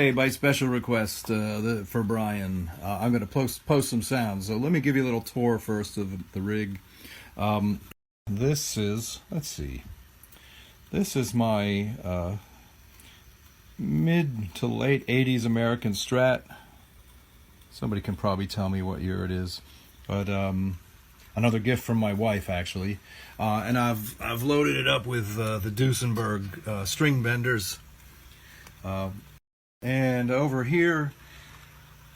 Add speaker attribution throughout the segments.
Speaker 1: Okay, by special request for Brian, I'm going to post some sounds. So let me give you a little tour first of the rig. This is, let's see, this is my mid to late 80s American Strat. Somebody can probably tell me what year it is, but another gift from my wife, actually. And I've loaded it up with the Duesenberg string benders. And over here,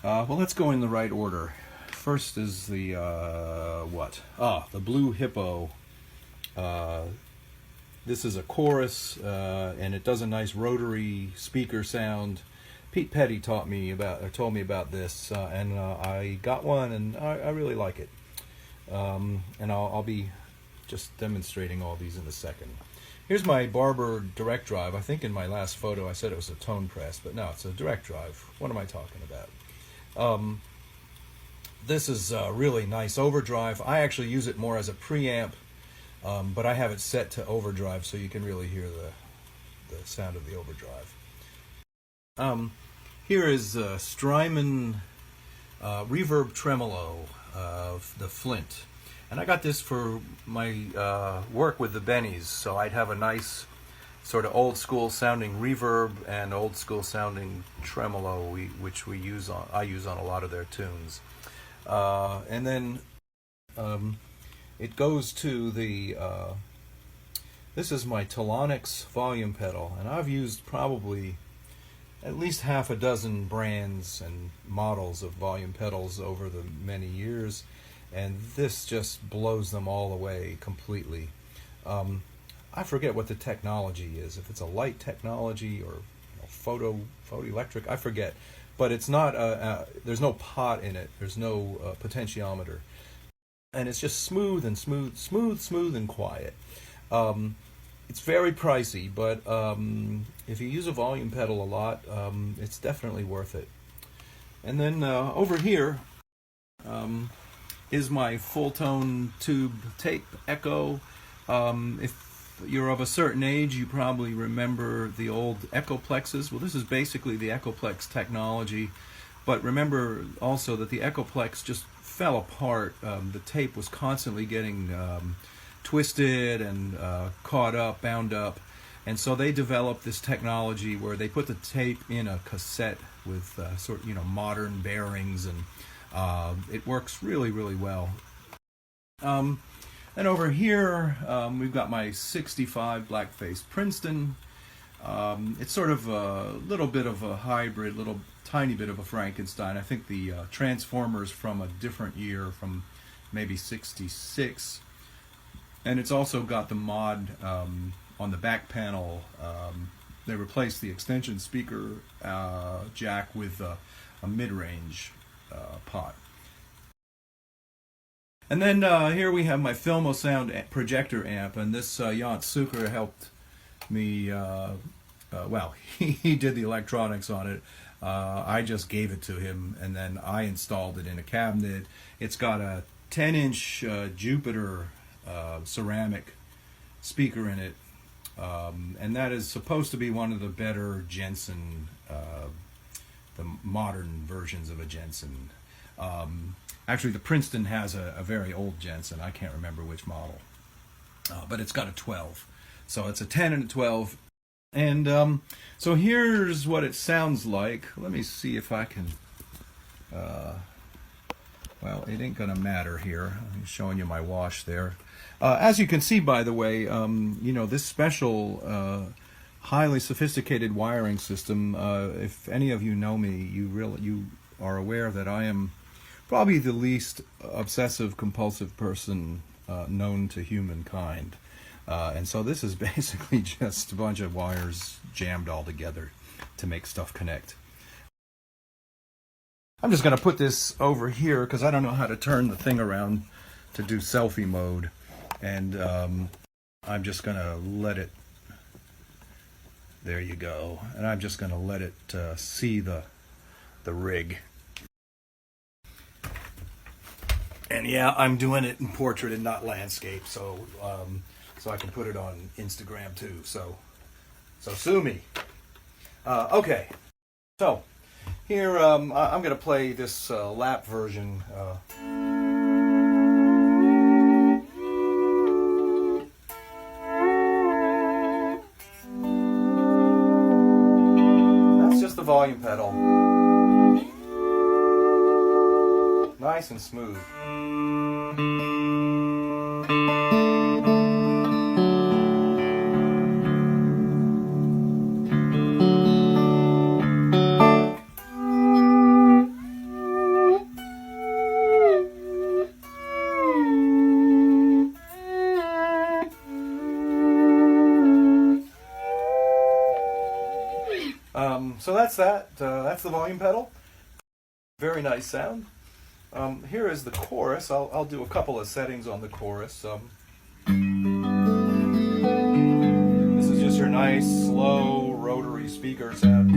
Speaker 1: well, let's go in the right order. First is the the blue Hippo. This is a chorus, and it does a nice rotary speaker sound. Pete Petty told me about this, and I got one, and I really like it. And I'll be just demonstrating all these in a second. Here's my Barber direct drive. I think in my last photo I said it was a tone press, but no, it's a direct drive. What am I talking about? This is a really nice overdrive. I actually use it more as a preamp, but I have it set to overdrive so you can really hear the sound of the overdrive. Here is Strymon Reverb Tremolo of the Flint. And I got this for my work with the Bennies, so I'd have a nice sort of old school sounding reverb and old school sounding tremolo, which I use on a lot of their tunes. And then it goes to the this is my Telonics volume pedal, and I've used probably at least half a dozen brands and models of volume pedals over the many years, and this just blows them all away completely. I forget what the technology is, if it's a light technology or photoelectric, I forget, but it's not there's no pot in it, there's no potentiometer, and it's just smooth and quiet. It's very pricey, but if you use a volume pedal a lot, it's definitely worth it. And then over here is my Fulltone tube tape echo. If you're of a certain age, you probably remember the old Echoplexes. Well, this is basically the Echoplex technology, but remember also that the Echoplex just fell apart. The tape was constantly getting twisted and caught up, bound up, and so they developed this technology where they put the tape in a cassette with modern bearings, and it works really well. And over here we've got my 65 blackface Princeton. It's sort of a little bit of a hybrid, tiny bit of a Frankenstein. I think the transformer's from a different year, from maybe '66. And it's also got the mod on the back panel. They replaced the extension speaker jack with a mid-range pot. And then here we have my Filmosound projector amp, and this Jan Suker helped me, well, he did the electronics on it. I just gave it to him, and then I installed it in a cabinet. It's got a 10-inch Jupiter ceramic speaker in it, and that is supposed to be one of the better Jensen, the modern versions of a Jensen. Actually, the Princeton has a very old Jensen. I can't remember which model, but it's got a 12. So it's a 10 and a 12. And so here's what it sounds like. Let me see if I can... well, it ain't gonna matter here. I'm showing you my wash there. As you can see, by the way, this special highly sophisticated wiring system, if any of you know me, you are aware that I am probably the least obsessive compulsive person known to humankind. And so this is basically just a bunch of wires jammed all together to make stuff connect. I'm just going to put this over here because I don't know how to turn the thing around to do selfie mode. And I'm just going to let it, there you go. And I'm just going to let it see the rig. And yeah, I'm doing it in portrait and not landscape, so I can put it on Instagram too. So sue me. Okay. So here I'm going to play this lap version. That's just the volume pedal. Nice and smooth. So that's that. That's the volume pedal. Very nice sound. Here is the chorus. I'll do a couple of settings on the chorus. This is just your nice, slow, rotary speaker sound.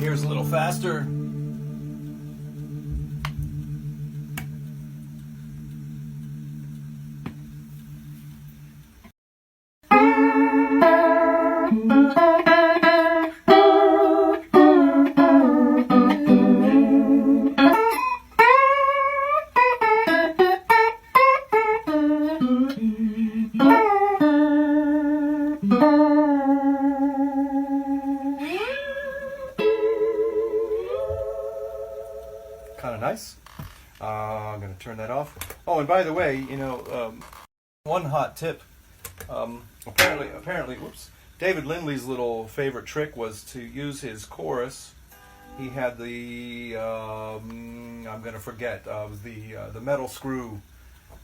Speaker 1: Here's a little faster. Kind of nice. I'm going to turn that off. Oh, and by the way, you know, one hot tip. Apparently, whoops. David Lindley's little favorite trick was to use his chorus. He had the I'm going to forget the metal screw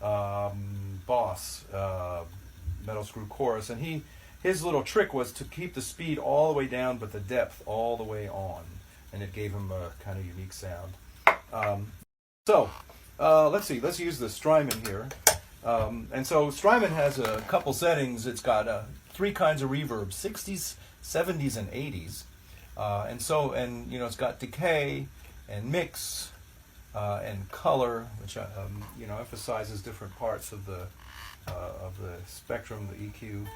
Speaker 1: boss metal screw chorus, and his little trick was to keep the speed all the way down, but the depth all the way on, and it gave him a kind of unique sound. Let's see. Let's use the Strymon here. And so Strymon has a couple settings. It's got 3 kinds of reverb: 60s, 70s, and 80s. And you know, it's got decay and mix and color, which you know, emphasizes different parts of the spectrum, the EQ.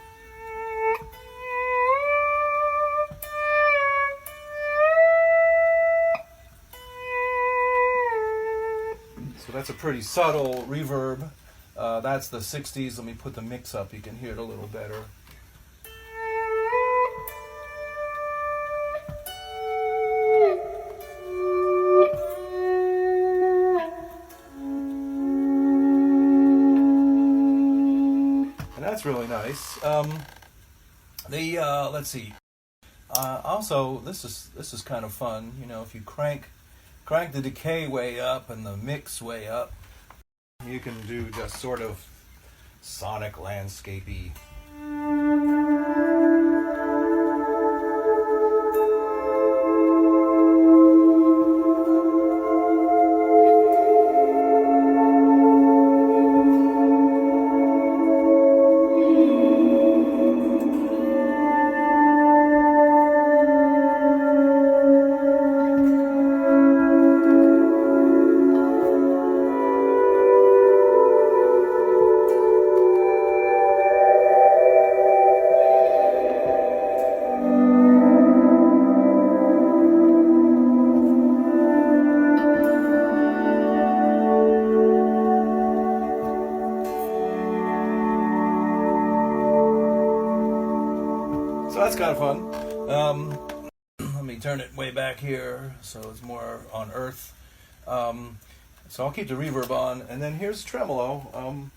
Speaker 1: So that's a pretty subtle reverb. That's the 60s. Let me put the mix up. You can hear it a little better. And that's really nice. Let's see. Also, this is kind of fun. You know, if you crank the decay way up and the mix way up, you can do just sort of sonic landscapey. So that's kind of fun. Let me turn it way back here so it's more on earth. So I'll keep the reverb on, and then here's tremolo.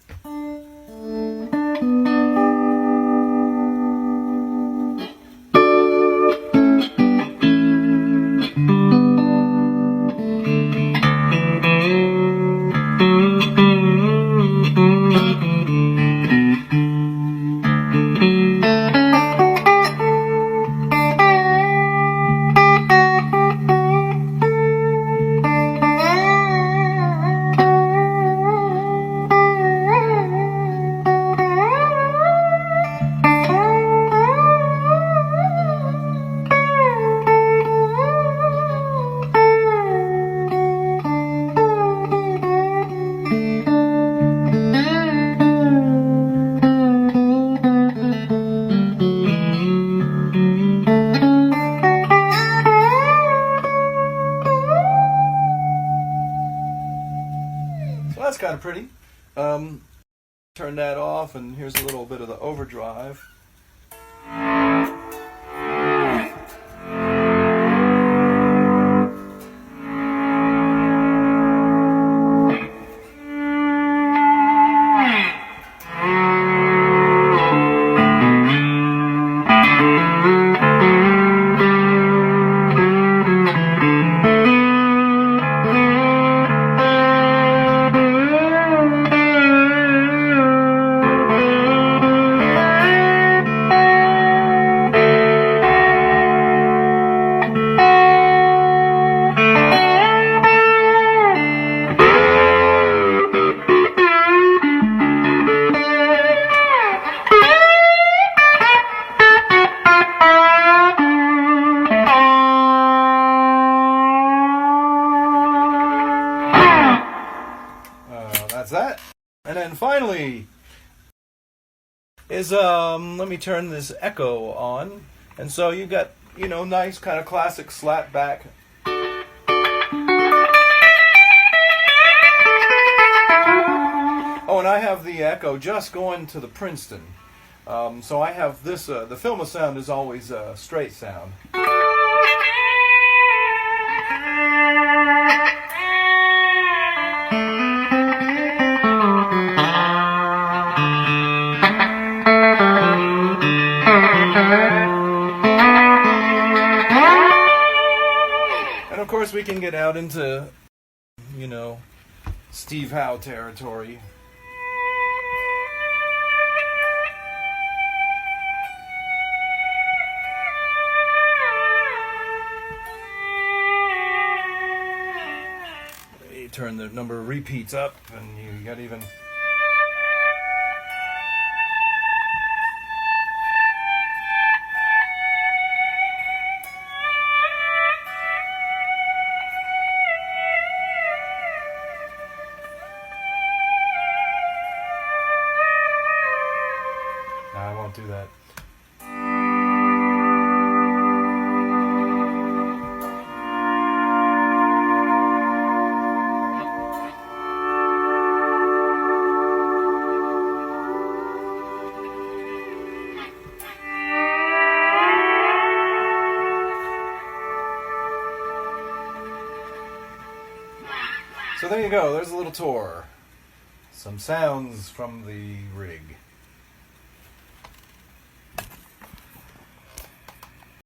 Speaker 1: of pretty. Turn that off, and here's a little bit of the overdrive. That's that. And then finally is let me turn this echo on. And so you got, you know, nice kind of classic slap back. Oh, and I have the echo just going to the Princeton. So I have this, the Filmosound is always a straight sound. And of course we can get out into, you know, Steve Howe territory. You turn the number of repeats up and you got even... I won't do that. So there you go, there's a little tour. Some sounds from the rig.